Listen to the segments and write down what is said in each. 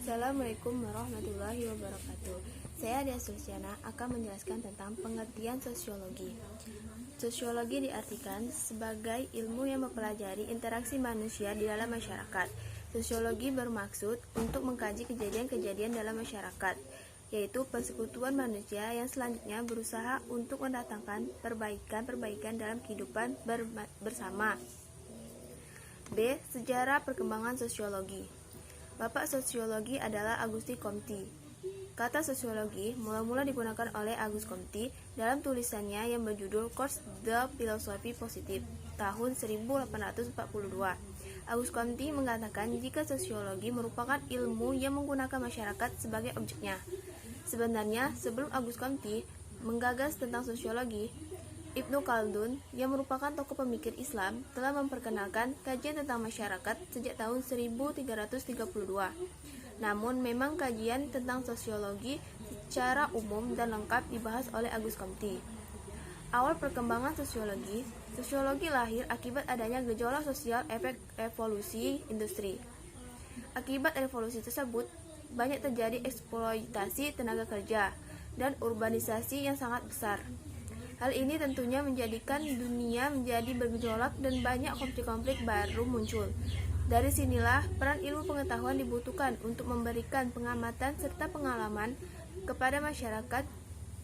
Assalamualaikum warahmatullahi wabarakatuh. Saya Adia Sulsiana akan menjelaskan tentang pengertian sosiologi. Sosiologi diartikan sebagai ilmu yang mempelajari interaksi manusia di dalam masyarakat. Sosiologi bermaksud untuk mengkaji kejadian-kejadian dalam masyarakat, yaitu persekutuan manusia yang selanjutnya berusaha untuk mendatangkan perbaikan-perbaikan dalam kehidupan bersama. B. Sejarah perkembangan sosiologi. Bapak sosiologi adalah Auguste Comte. Kata sosiologi mula-mula digunakan oleh Auguste Comte dalam tulisannya yang berjudul Cours de Philosophie Positive tahun 1842. Auguste Comte mengatakan jika sosiologi merupakan ilmu yang menggunakan masyarakat sebagai objeknya. Sebenarnya, sebelum Auguste Comte menggagas tentang sosiologi, Ibnu Khaldun, yang merupakan tokoh pemikir Islam, telah memperkenalkan kajian tentang masyarakat sejak tahun 1332. Namun, memang kajian tentang sosiologi secara umum dan lengkap dibahas oleh Auguste Comte. Awal perkembangan sosiologi lahir akibat adanya gejolak sosial efek evolusi industri. Akibat revolusi tersebut, banyak terjadi eksploitasi tenaga kerja dan urbanisasi yang sangat besar. Hal ini tentunya menjadikan dunia menjadi bergejolak dan banyak konflik-konflik baru muncul. Dari sinilah peran ilmu pengetahuan dibutuhkan untuk memberikan pengamatan serta pengalaman kepada masyarakat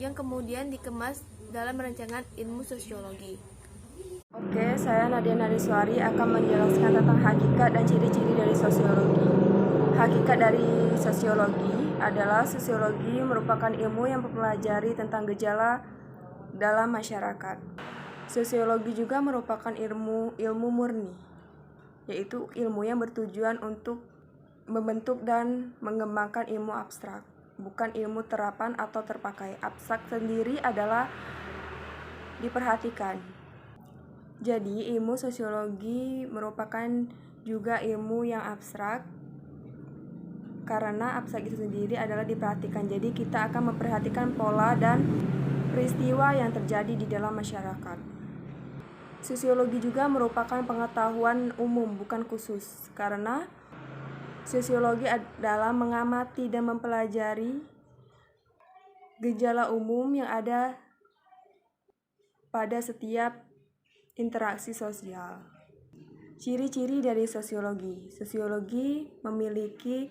yang kemudian dikemas dalam rancangan ilmu sosiologi. Oke, saya Nadia Nariswari akan menjelaskan tentang hakikat dan ciri-ciri dari sosiologi. Hakikat dari sosiologi adalah sosiologi merupakan ilmu yang mempelajari tentang gejala dalam masyarakat. Sosiologi juga merupakan ilmu murni, yaitu ilmu yang bertujuan untuk membentuk dan mengembangkan ilmu abstrak, bukan ilmu terapan atau terpakai. Abstrak sendiri adalah diperhatikan. Jadi, ilmu sosiologi merupakan juga ilmu yang abstrak, karena abstrak itu sendiri adalah diperhatikan. Jadi, kita akan memperhatikan pola dan peristiwa yang terjadi di dalam masyarakat. Sosiologi juga merupakan pengetahuan umum, bukan khusus, karena sosiologi adalah mengamati dan mempelajari gejala umum yang ada pada setiap interaksi sosial. Ciri-ciri dari sosiologi. Sosiologi memiliki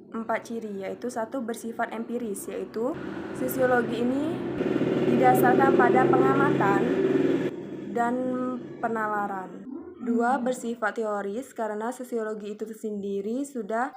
4 ciri, yaitu 1. Bersifat empiris, yaitu sosiologi ini didasarkan pada pengamatan dan penalaran. 2. Bersifat teoris, karena sosiologi itu sendiri sudah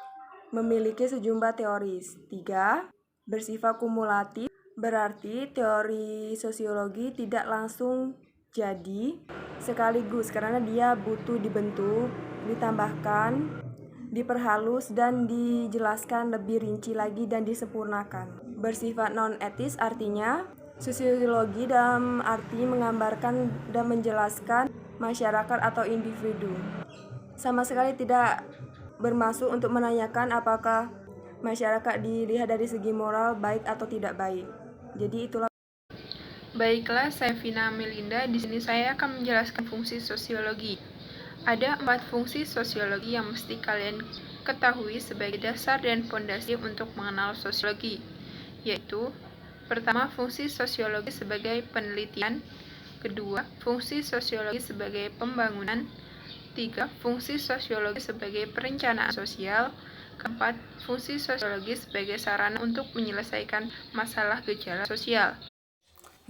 memiliki sejumlah teoris. 3. Bersifat kumulatif, berarti teori sosiologi tidak langsung jadi sekaligus, karena dia butuh dibentuk, ditambahkan, diperhalus, dan dijelaskan lebih rinci lagi dan disempurnakan. Bersifat non-etis, artinya sosiologi dalam arti menggambarkan dan menjelaskan masyarakat atau individu. Sama sekali tidak bermaksud untuk menanyakan apakah masyarakat dilihat dari segi moral baik atau tidak baik. Jadi itulah. Baiklah, saya Vina Melinda. Di sini saya akan menjelaskan fungsi sosiologi. Ada 4 fungsi sosiologi yang mesti kalian ketahui sebagai dasar dan fondasi untuk mengenal sosiologi, yaitu: pertama, fungsi sosiologi sebagai penelitian; kedua, fungsi sosiologi sebagai pembangunan; 3, fungsi sosiologi sebagai perencanaan sosial; keempat, fungsi sosiologi sebagai sarana untuk menyelesaikan masalah gejala sosial.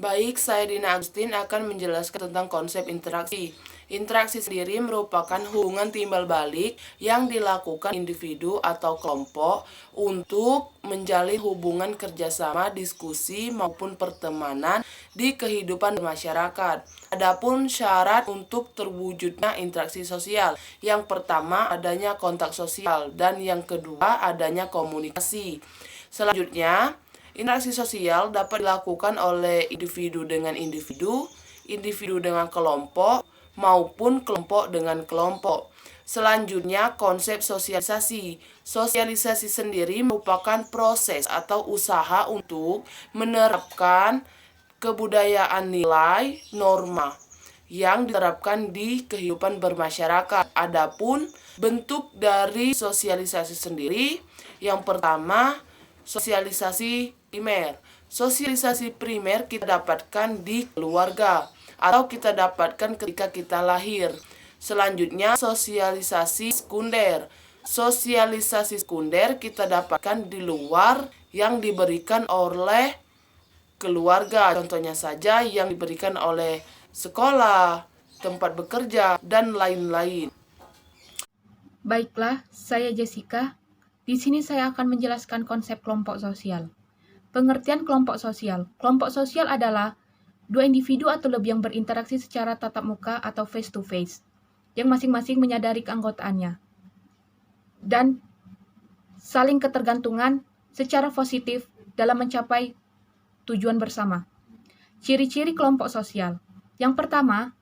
Baik, saya Dina Agustin akan menjelaskan tentang konsep interaksi. Interaksi sendiri merupakan hubungan timbal balik yang dilakukan individu atau kelompok untuk menjalin hubungan kerjasama, diskusi, maupun pertemanan di kehidupan masyarakat. Adapun syarat untuk terwujudnya interaksi sosial, yang pertama adanya kontak sosial, dan yang kedua adanya komunikasi. Selanjutnya, interaksi sosial dapat dilakukan oleh individu dengan individu, individu dengan kelompok, maupun kelompok dengan kelompok. Selanjutnya, konsep sosialisasi. Sosialisasi sendiri merupakan proses atau usaha untuk menerapkan kebudayaan nilai, norma yang diterapkan di kehidupan bermasyarakat. Adapun bentuk dari sosialisasi sendiri, yang pertama, sosialisasi primer. Sosialisasi primer kita dapatkan di keluarga atau kita dapatkan ketika kita lahir. Selanjutnya, sosialisasi sekunder. Sosialisasi sekunder kita dapatkan di luar yang diberikan oleh keluarga. Contohnya saja yang diberikan oleh sekolah, tempat bekerja, dan lain-lain. Baiklah, saya Jessica. Di sini saya akan menjelaskan konsep kelompok sosial. Pengertian kelompok sosial. Kelompok sosial adalah dua individu atau lebih yang berinteraksi secara tatap muka atau face to face, yang masing-masing menyadari keanggotaannya dan saling ketergantungan secara positif dalam mencapai tujuan bersama. Ciri-ciri kelompok sosial. Yang pertama,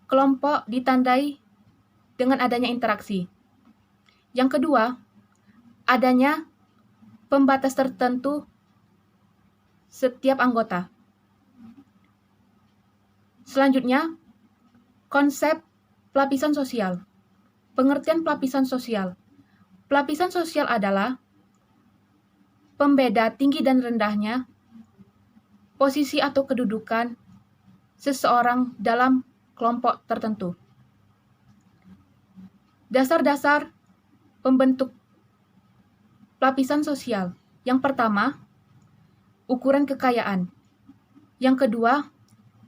kelompok ditandai dengan adanya interaksi. Yang kedua, adanya pembatas tertentu setiap anggota. Selanjutnya, konsep pelapisan sosial. Pengertian pelapisan sosial. Pelapisan sosial adalah pembeda tinggi dan rendahnya posisi atau kedudukan seseorang dalam kelompok tertentu. Dasar-dasar pembentuk pelapisan sosial. Yang pertama, ukuran kekayaan. Yang kedua,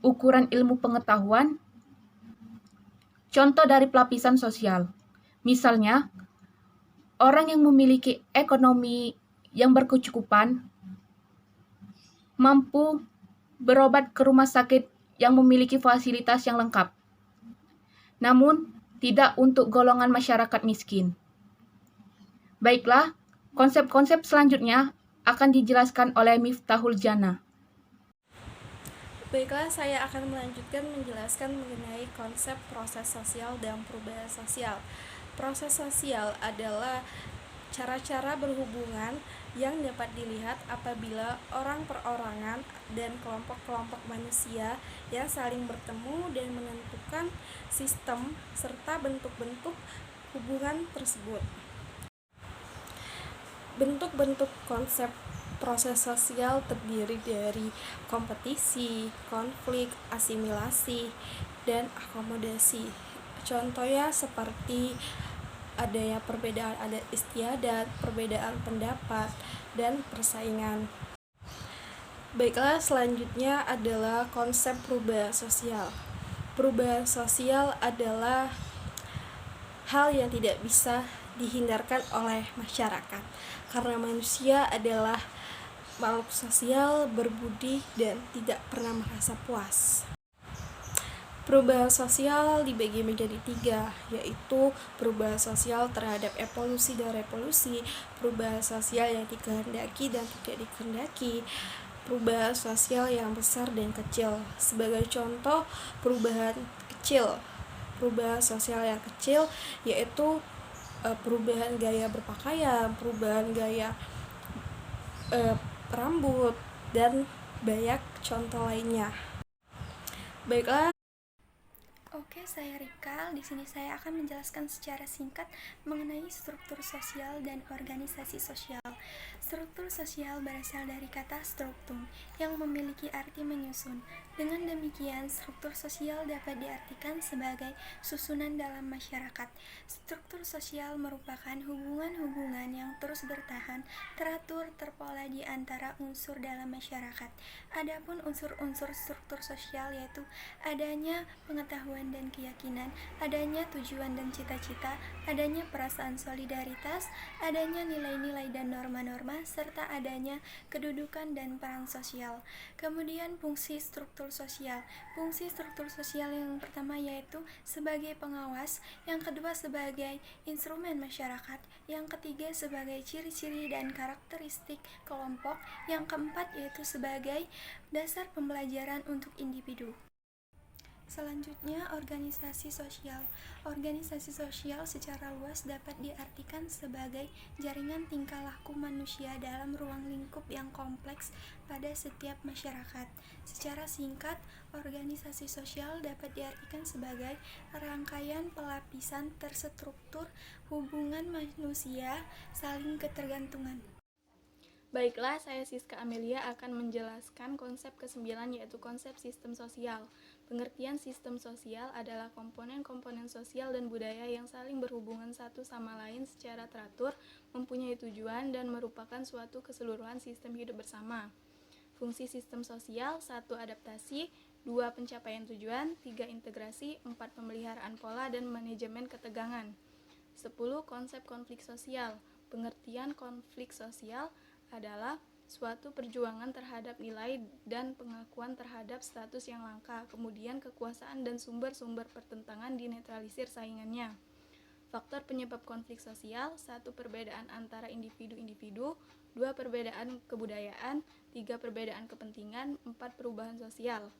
ukuran ilmu pengetahuan. Contoh dari pelapisan sosial. Misalnya, orang yang memiliki ekonomi yang berkecukupan mampu berobat ke rumah sakit yang memiliki fasilitas yang lengkap. Namun, tidak untuk golongan masyarakat miskin. Baiklah, konsep-konsep selanjutnya akan dijelaskan oleh Miftahul Jannah. Baiklah, saya akan melanjutkan menjelaskan mengenai konsep proses sosial dan perubahan sosial. Proses sosial adalah cara-cara berhubungan yang dapat dilihat apabila orang perorangan dan kelompok-kelompok manusia yang saling bertemu dan menentukan sistem serta bentuk-bentuk hubungan tersebut. Bentuk-bentuk konsep proses sosial terdiri dari kompetisi, konflik, asimilasi, dan akomodasi. Contohnya seperti adanya perbedaan adat istiadat, perbedaan pendapat, dan persaingan. Baiklah, selanjutnya adalah konsep perubahan sosial. Perubahan sosial adalah hal yang tidak bisa dihindarkan oleh masyarakat, karena manusia adalah makhluk sosial, berbudi, dan tidak pernah merasa puas. Perubahan sosial dibagi menjadi 3, yaitu perubahan sosial terhadap evolusi dan revolusi, perubahan sosial yang dikehendaki dan tidak dikehendaki, perubahan sosial yang besar dan kecil. Sebagai contoh perubahan kecil, perubahan sosial yang kecil yaitu perubahan gaya berpakaian, perubahan gaya rambut, dan banyak contoh lainnya. Baiklah. Oke, saya Rika. Di sini saya akan menjelaskan secara singkat mengenai struktur sosial dan organisasi sosial. Struktur sosial berasal dari kata struktum yang memiliki arti menyusun. Dengan demikian, struktur sosial dapat diartikan sebagai susunan dalam masyarakat. Struktur sosial merupakan hubungan-hubungan yang terus bertahan, teratur, terpola di antara unsur dalam masyarakat. Adapun unsur-unsur struktur sosial yaitu adanya pengetahuan dan keyakinan, adanya tujuan dan cita-cita, adanya perasaan solidaritas, adanya nilai-nilai dan norma-norma, serta adanya kedudukan dan peran sosial. Kemudian fungsi struktur sosial. Fungsi struktur sosial yang pertama yaitu sebagai pengawas, yang kedua sebagai instrumen masyarakat, yang ketiga sebagai ciri-ciri dan karakteristik kelompok, yang keempat yaitu sebagai dasar pembelajaran untuk individu. Selanjutnya, organisasi sosial. Organisasi sosial secara luas dapat diartikan sebagai jaringan tingkah laku manusia dalam ruang lingkup yang kompleks pada setiap masyarakat. Secara singkat, organisasi sosial dapat diartikan sebagai rangkaian pelapisan terstruktur hubungan manusia saling ketergantungan. Baiklah, saya Siska Amelia akan menjelaskan konsep ke-9, yaitu konsep sistem sosial. Pengertian sistem sosial adalah komponen-komponen sosial dan budaya yang saling berhubungan satu sama lain secara teratur, mempunyai tujuan, dan merupakan suatu keseluruhan sistem hidup bersama. Fungsi sistem sosial: 1. Adaptasi, 2. Pencapaian tujuan, 3. Integrasi, 4. Pemeliharaan pola dan manajemen ketegangan. 10. Konsep konflik sosial. Pengertian konflik sosial adalah suatu perjuangan terhadap nilai dan pengakuan terhadap status yang langka, kemudian kekuasaan dan sumber-sumber pertentangan dinetralisir saingannya. Faktor penyebab konflik sosial: 1. Perbedaan antara individu-individu, 2. Perbedaan kebudayaan, 3. Perbedaan kepentingan, 4. Perubahan sosial.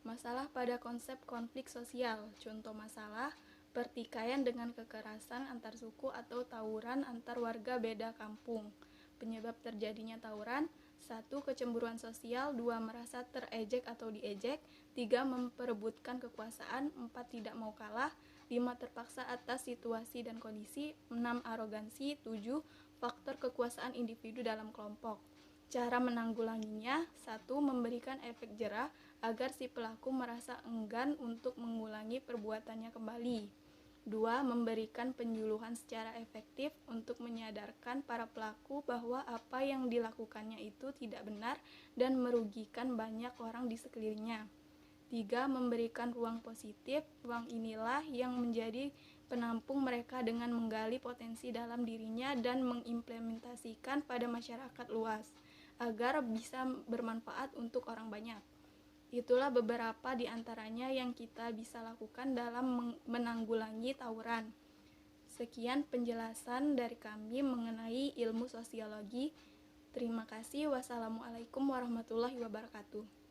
Masalah pada konsep konflik sosial. Contoh masalah: pertikaian dengan kekerasan antar suku atau tawuran antar warga beda kampung. Penyebab terjadinya tawuran: 1. Kecemburuan sosial, 2. Merasa terejek atau diejek, 3. Memperebutkan kekuasaan, 4. Tidak mau kalah, 5. Terpaksa atas situasi dan kondisi, 6. Arogansi, 7. Faktor kekuasaan individu dalam kelompok. Cara menanggulanginya: 1. Memberikan efek jera agar si pelaku merasa enggan untuk mengulangi perbuatannya kembali. 2. Memberikan penyuluhan secara efektif untuk menyadarkan para pelaku bahwa apa yang dilakukannya itu tidak benar dan merugikan banyak orang di sekelilingnya. 3. Memberikan ruang positif. Ruang inilah yang menjadi penampung mereka dengan menggali potensi dalam dirinya dan mengimplementasikan pada masyarakat luas, agar bisa bermanfaat untuk orang banyak. Itulah beberapa di antaranya yang kita bisa lakukan dalam menanggulangi tawuran. Sekian penjelasan dari kami mengenai ilmu sosiologi. Terima kasih. Wassalamualaikum warahmatullahi wabarakatuh.